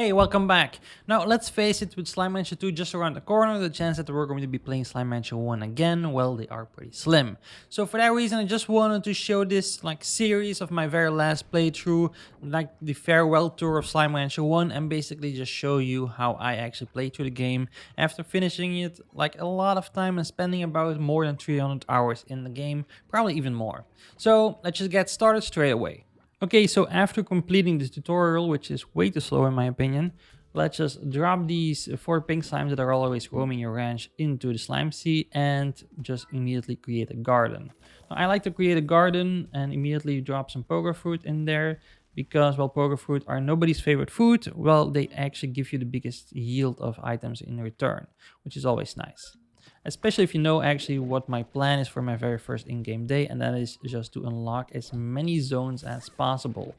Hey, welcome back. Now, let's face it, with Slime Rancher 2 just around the corner, the chance that we're going to be playing Slime Rancher 1 again, well, they are pretty slim. So for that reason, I just wanted to show this series of my very last playthrough, like the farewell tour of Slime Rancher 1, and basically just show you how I actually played through the game after finishing it like a lot of time and spending about more than 300 hours in the game, probably even more. So let's just get started straight away. Okay, so after completing this tutorial, which is way too slow in my opinion, let's just drop these 4 pink slimes that are always roaming your ranch into the slime sea and just immediately create a garden. Now, I like to create a garden and immediately drop some pogo fruit in there because, well, pogo fruit are nobody's favorite food. Well, they actually give you the biggest yield of items in return, which is always nice. Especially if you know actually what my plan is for my very first in-game day, and that is just to unlock as many zones as possible.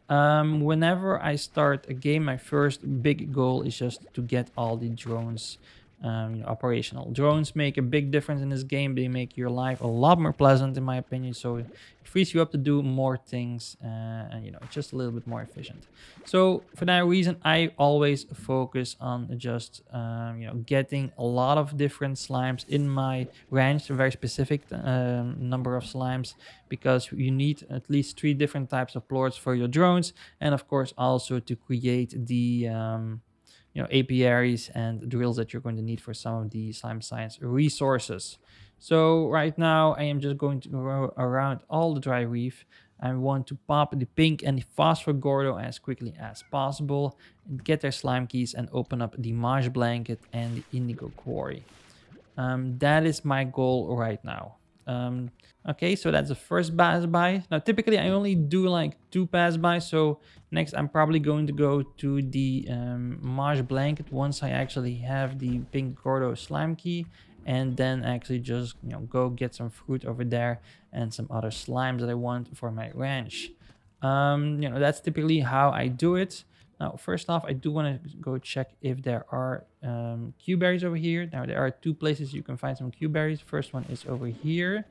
Whenever I start a game, my first big goal is just to get all the drones operational. Drones make a big difference in this game. They make your life a lot more pleasant, in my opinion. So it frees you up to do more things, and it's just a little bit more efficient. So for that reason, I always focus on just getting a lot of different slimes in my ranch, a very specific number of slimes, because you need at least 3 different types of plorts for your drones, and of course also to create the apiaries and drills that you're going to need for some of the slime science resources. So right now I am just going to go around all the dry reef. I want to pop the pink and the phosphor gordo as quickly as possible, and get their slime keys and open up the Marsh blanket and the Indigo quarry. That is my goal right now. Okay, so that's the first pass by. Now, typically I only do like 2 pass by. So next I'm probably going to go to the Marsh blanket once I actually have the pink Gordo slime key, and then actually just go get some fruit over there and some other slimes that I want for my ranch. That's typically how I do it. Now, first off, I do want to go check if there are Q berries over here. Now, there are 2 places you can find some Q berries. First one is over here,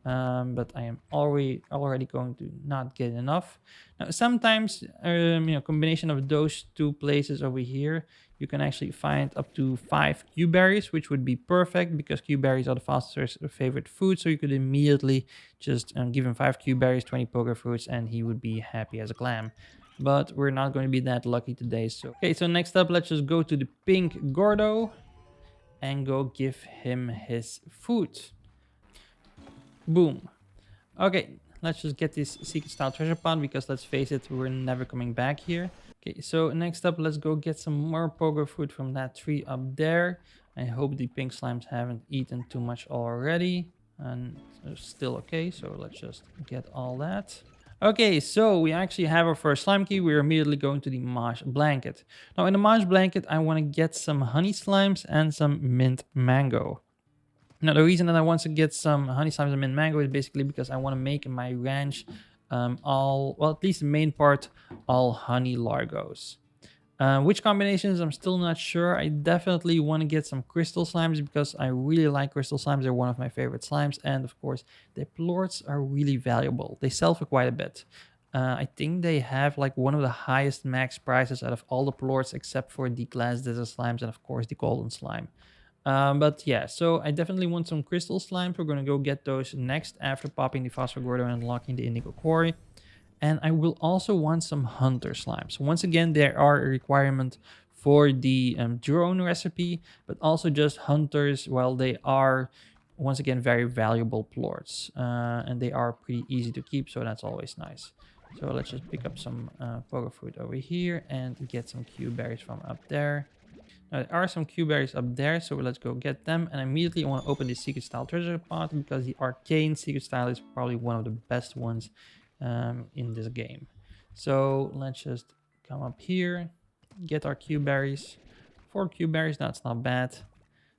but I am already going to not get enough. Now, sometimes, combination of those 2 places over here, you can actually find up to 5 Q berries, which would be perfect because Q berries are the fastest favorite food. So you could immediately just give him 5 Q berries, 20 poker fruits, and he would be happy as a clam. But we're not going to be that lucky today. So okay, so next up, let's just go to the pink Gordo and go give him his food. Boom. Okay, let's just get this secret style treasure pod because let's face it, we're never coming back here. Okay, so next up, let's go get some more pogo fruit from that tree up there. I hope the pink slimes haven't eaten too much already, and it's still okay. So let's just get all that. Okay, so we actually have our first slime key. We're immediately going to the Marsh blanket. Now in the Marsh blanket, I want to get some honey slimes and some mint mango. Now, the reason that I want to get some honey slimes and mint mango is basically because I want to make my ranch at least the main part, all honey largos. Which combinations, I'm still not sure. I definitely want to get some crystal slimes because I really like crystal slimes. They're one of my favorite slimes. And of course, the plorts are really valuable. They sell for quite a bit. I think they have like one of the highest max prices out of all the plorts except for the glass desert slimes and of course the golden slime. But yeah, so I definitely want some crystal slimes. We're going to go get those next after popping the phosphor gordo and unlocking the indigo quarry. And I will also want some hunter slimes. Once again, there are a requirement for the drone recipe, but also just hunters. Well, they are once again very valuable plorts, and they are pretty easy to keep, so that's always nice. So let's just pick up some pogo fruit over here and get some Q berries from up there. Now, there are some Q berries up there, so let's go get them. And immediately I want to open the secret style treasure pot because the arcane secret style is probably one of the best ones in this game. So let's just come up here, get our Q berries. 4 Q berries, that's not bad.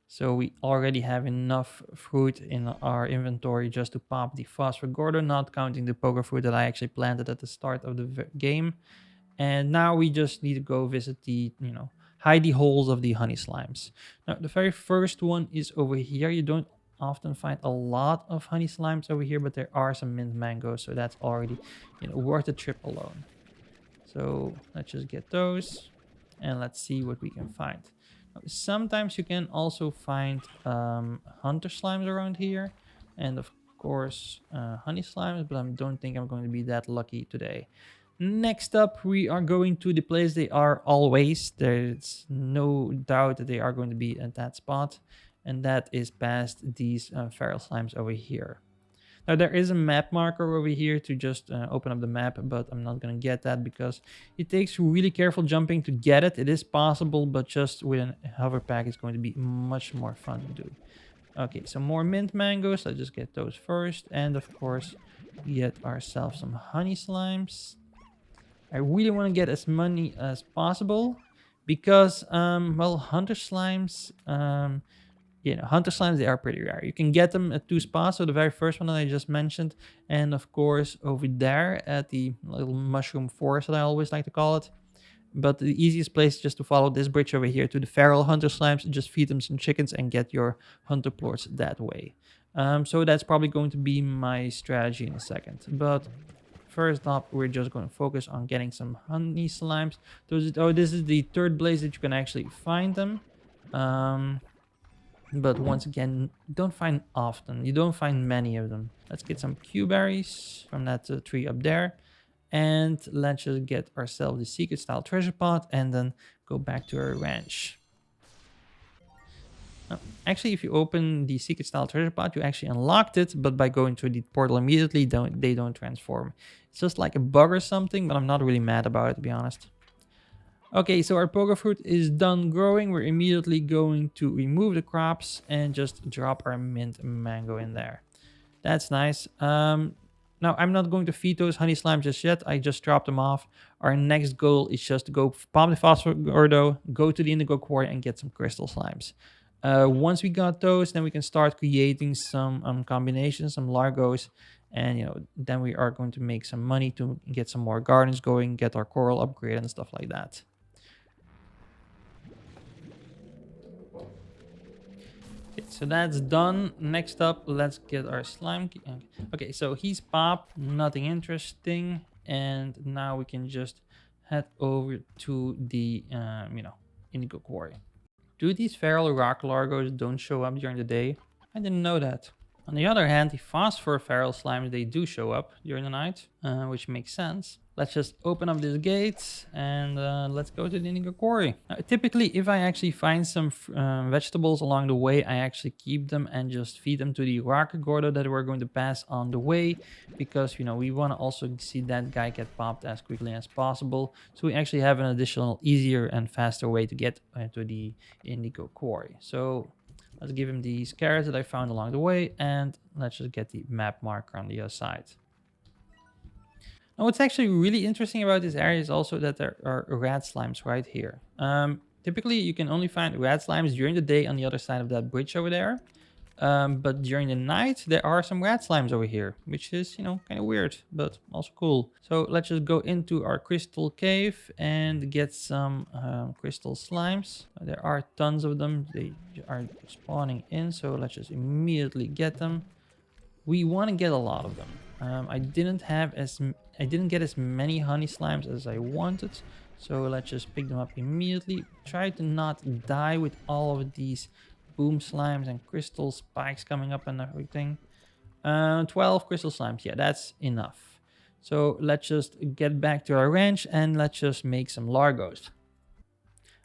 So we already have enough fruit in our inventory just to pop the phosphor gordo, not counting the poker fruit that I actually planted at the start of the game. And now we just need to go visit the, hidey holes of the honey slimes. Now, the very first one is over here. You don't often find a lot of honey slimes over here, but there are some mint mangoes, so that's already, worth the trip alone. So let's just get those. and let's see what we can find. Sometimes you can also find hunter slimes around here, and of course honey slimes, but I don't think I'm going to be that lucky today. Next up, we are going to the place they are always. There's no doubt that they are going to be at that spot, and that is past these feral slimes over here. Now there is a map marker over here to just open up the map, but I'm not going to get that because it takes really careful jumping to get it. It is possible, but just with a hover pack, it's going to be much more fun to do. Okay, some more mint mangoes. Let's just get those first. And of course, get ourselves some honey slimes. I really want to get as many as possible because, well, hunter slimes, hunter slimes, they are pretty rare. You can get them at two spots. So the very first one that I just mentioned, and of course over there at the little mushroom forest that I always like to call it. But the easiest place is just to follow this bridge over here to the feral hunter slimes. Just feed them some chickens and get your hunter plorts that way. So that's probably going to be my strategy in a second. But first up, we're just going to focus on getting some honey slimes. This is the third place that you can actually find them. Um, but once again, you don't find often. You don't find many of them. Let's get some Q berries from that tree up there. And let's just get ourselves the secret style treasure pot and then go back to our ranch. Actually, if you open the secret style treasure pot, you actually unlocked it, but by going through the portal immediately, they don't transform. It's just like a bug or something, but I'm not really mad about it, to be honest. Okay, so our pogo fruit is done growing. We're immediately going to remove the crops and just drop our mint mango in there. That's nice. Now, I'm not going to feed those honey slimes just yet. I just dropped them off. Our next goal is just to go pop the phosphor gordo, go to the indigo quarry, and get some crystal slimes. Once we got those, then we can start creating some combinations, some largos, and then we are going to make some money to get some more gardens going, get our coral upgrade and stuff like that. Okay, so that's done. Next up, let's get our slime. Okay, so he's popped, nothing interesting, and now we can just head over to the indigo quarry. Do these feral rock largos don't show up during the day? I didn't know that. On the other hand, the phosphor feral slimes, they do show up during the night, which makes sense. Let's just open up this gate and let's go to the indigo quarry. Typically, if I actually find some vegetables along the way, I actually keep them and just feed them to the rock gordo that we're going to pass on the way, because we want to also see that guy get popped as quickly as possible. So we actually have an additional, easier and faster way to get to the indigo quarry. So let's give him these carrots that I found along the way, and let's just get the map marker on the other side. Now, what's actually really interesting about this area is also that there are rat slimes right here. Typically, you can only find rat slimes during the day on the other side of that bridge over there. But during the night, there are some rat slimes over here, which is, kind of weird, but also cool. So let's just go into our crystal cave and get some crystal slimes. There are tons of them. They are spawning in, so let's just immediately get them. We want to get a lot of them. I didn't get as many honey slimes as I wanted, so let's just pick them up immediately. Try to not die with all of these boom slimes and crystal spikes coming up and everything. 12 crystal slimes, yeah, that's enough. So let's just get back to our ranch and let's just make some largos.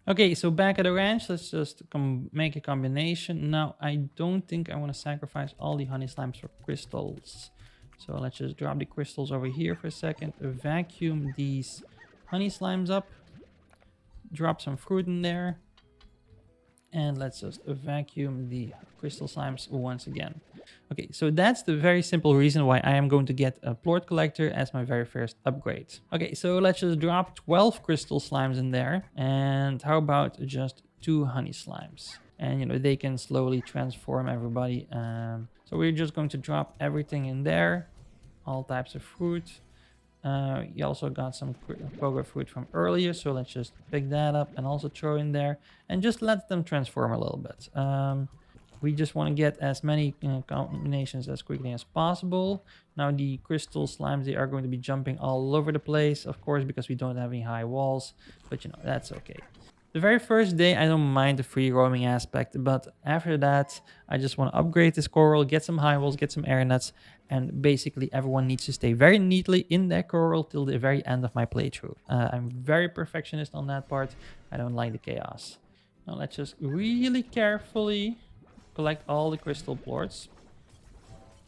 Okay, so back at the ranch, let's just make a combination. Now, I don't think I want to sacrifice all the honey slimes for crystals. So let's just drop the crystals over here for a second, vacuum these honey slimes up, drop some fruit in there, and let's just vacuum the crystal slimes once again. Okay, so that's the very simple reason why I am going to get a plort collector as my very first upgrade. Okay, so let's just drop 12 crystal slimes in there. And how about just 2 honey slimes? And, they can slowly transform everybody. So we're just going to drop everything in there. All types of fruit. You also got some pogo fruit from earlier, so let's just pick that up and also throw in there and just let them transform a little bit. we just want to get as many combinations as quickly as possible. Now the crystal slimes, they are going to be jumping all over the place, of course, because we don't have any high walls, but you know, that's okay. The very first day, I don't mind the free roaming aspect, but after that, I just want to upgrade this coral, get some high walls, get some air nuts, and basically everyone needs to stay very neatly in that coral till the very end of my playthrough. I'm very perfectionist on that part. I don't like the chaos. Now let's just really carefully collect all the crystal plorts.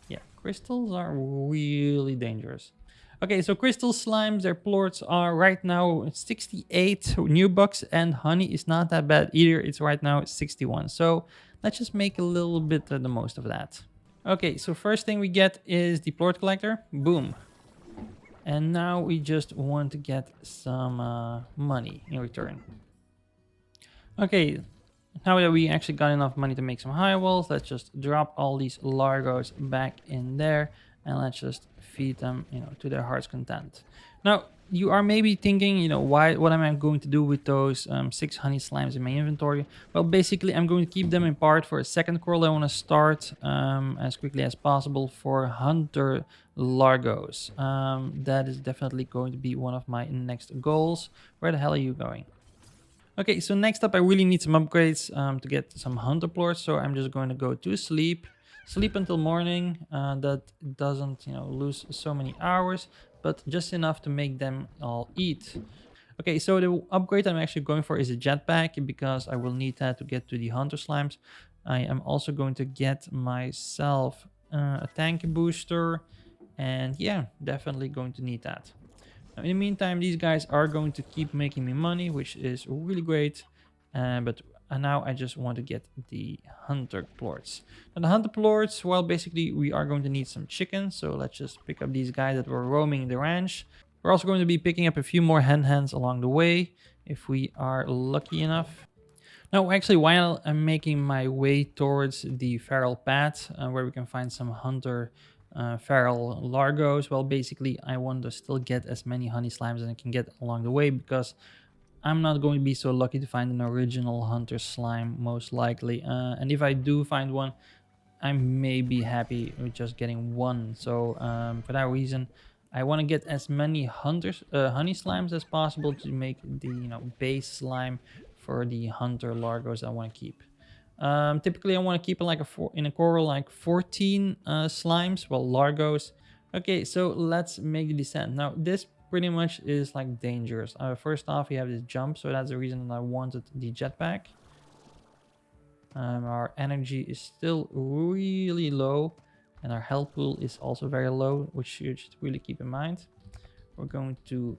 Yeah, crystals are really dangerous. Okay, so crystal slimes, their plorts are right now 68 new bucks, and honey is not that bad either. It's right now 61. So let's just make a little bit of the most of that. Okay, so first thing we get is the plort collector. Boom. And now we just want to get some money in return. Okay, now that we actually got enough money to make some high walls, let's just drop all these largos back in there and let's just feed them, you know, to their heart's content. Now, you are maybe thinking, you know, what am I going to do with those 6 honey slimes in my inventory? Well, basically, I'm going to keep them in part for a second coral I want to start as quickly as possible for hunter largos. That is definitely going to be one of my next goals. Where the hell are you going? Okay, so next up, I really need some upgrades to get some hunter plorts. So I'm just going to go to sleep until morning. That doesn't, you know, lose so many hours, but just enough to make them all eat. Okay, so the upgrade I'm actually going for is a jetpack because I will need that to get to the hunter slimes. I am also going to get myself a tank booster, and yeah, definitely going to need that. Now, in the meantime, these guys are going to keep making me money, which is really great. But now I just want to get the hunter plorts. Now, the hunter plorts, well, basically, we are going to need some chicken. So let's just pick up these guys that were roaming the ranch. We're also going to be picking up a few more hens along the way, if we are lucky enough. Now, actually, while I'm making my way towards the feral path, where we can find some hunter feral largos, well, basically, I want to still get as many honey slimes as I can get along the way, because I'm not going to be so lucky to find an original hunter slime, most likely. And if I do find one, I may be happy with just getting one. So for that reason, I want to get as many honey slimes as possible to make the, you know, base slime for the hunter largos I want to keep. Typically, I want to keep it like in a coral like 14 slimes, well, largos. Okay, so let's make the descent. Now this pretty much is like dangerous. First off, we have this jump, so that's the reason I wanted the jetpack. Our energy is still really low, and our health pool is also very low, which you should really keep in mind. We're going to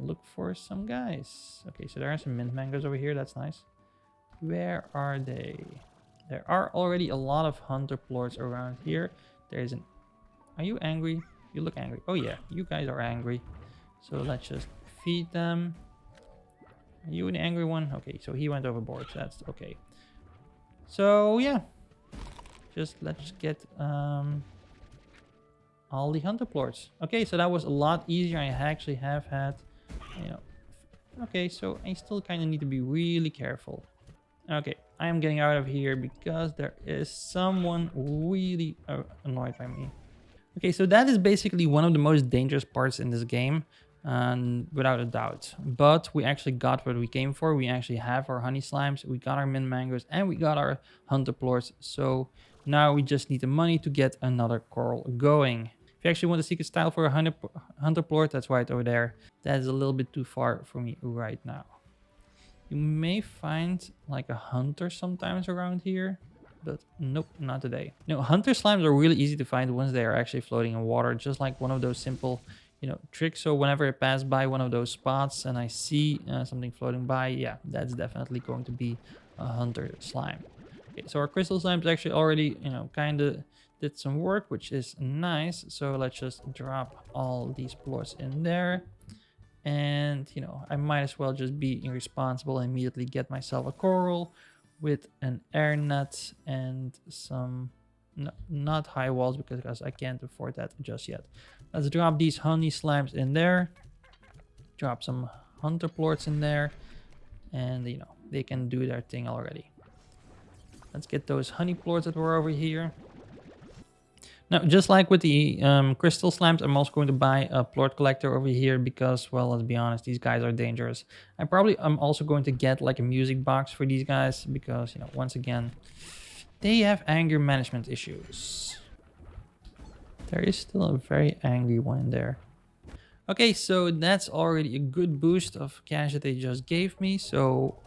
look for some guys. Okay, so there are some mint mangoes over here. That's nice. Where are they? There are already a lot of hunter plorts around here. There's an... Are you angry? You look angry. Oh yeah, you guys are angry. So let's just feed them. Are you an angry one? Okay, so he went overboard. So that's okay. So yeah, let's get all the hunter plorts. Okay, so that was a lot easier. I actually have had, you know. Okay, so I still kind of need to be really careful. Okay, I am getting out of here because there is someone really annoyed by me. Okay, so that is basically one of the most dangerous parts in this game, without a doubt. But we actually got what we came for. We actually have our honey slimes, we got our mint mangoes, and we got our hunter plorts. So now we just need the money to get another coral going. If you actually want to seek a style for a hunter plort, that's right over there. That is a little bit too far for me right now. You may find like a hunter sometimes around here, but nope, not today. You know, hunter slimes are really easy to find once they are actually floating in water, just like one of those simple, you know, tricks. So whenever I pass by one of those spots and I see something floating by, yeah, that's definitely going to be a hunter slime. Okay, so our crystal slimes actually already, you know, kind of did some work, which is nice. So let's just drop all these plorts in there. And, you know, I might as well just be irresponsible and immediately get myself a coral with an air nut and some, not high walls because I can't afford that just yet. Let's drop these honey slimes in there. Drop some hunter plorts in there. And, you know, they can do their thing already. Let's get those honey plorts that were over here. Now, just like with the crystal slimes, I'm also going to buy a plort collector over here because, well, let's be honest, these guys are dangerous. I'm also going to get like a music box for these guys because, you know, once again, they have anger management issues. There is still a very angry one in there. Okay, so that's already a good boost of cash that they just gave me. So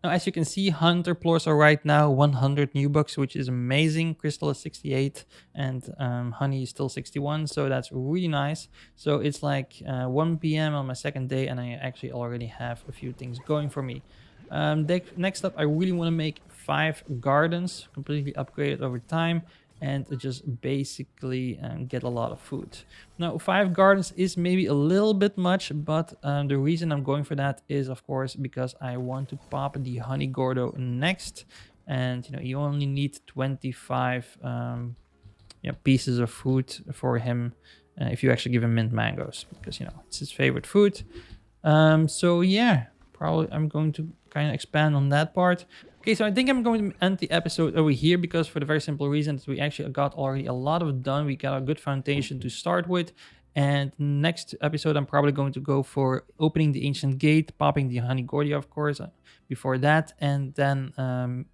now, as you can see, Hunter plorts are right now 100 new bucks, which is amazing. Crystal is 68 and Honey is still 61, so that's really nice. So it's like 1 p.m. on my second day, and I actually already have a few things going for me. Next up, I really want to make 5 gardens, completely upgraded over time, and to just basically get a lot of food. Now, 5 gardens is maybe a little bit much, but the reason I'm going for that is, of course, because I want to pop the honey gordo next. And, you know, you only need 25 pieces of food for him if you actually give him mint mangoes, because, you know, it's his favorite food. So yeah, probably I'm going to kind of expand on that part. Okay, so I think I'm going to end the episode over here because for the very simple reason that we actually got already a lot of done. We got a good foundation to start with. And next episode, I'm probably going to go for opening the ancient gate, popping the honey gordia, of course, before that. And then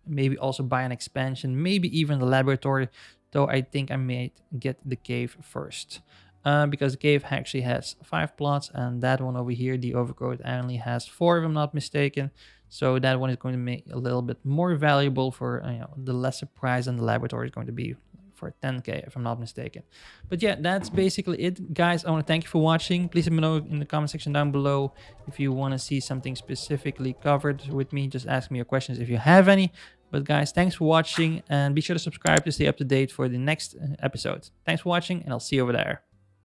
maybe also buy an expansion, maybe even the laboratory. Though I think I may get the cave first. Because the cave actually has 5 plots, and that one over here, the overgrowth, only has 4 if I'm not mistaken. So that one is going to make a little bit more valuable for the lesser price than the laboratory is going to be for 10k if I'm not mistaken. But yeah, that's basically it, guys. I want to thank you for watching. Please let me know in the comment section down below if you want to see something specifically covered with me. Just ask me your questions if you have any. But guys, thanks for watching, and be sure to subscribe to stay up to date for the next episode. Thanks for watching, and I'll see you over there.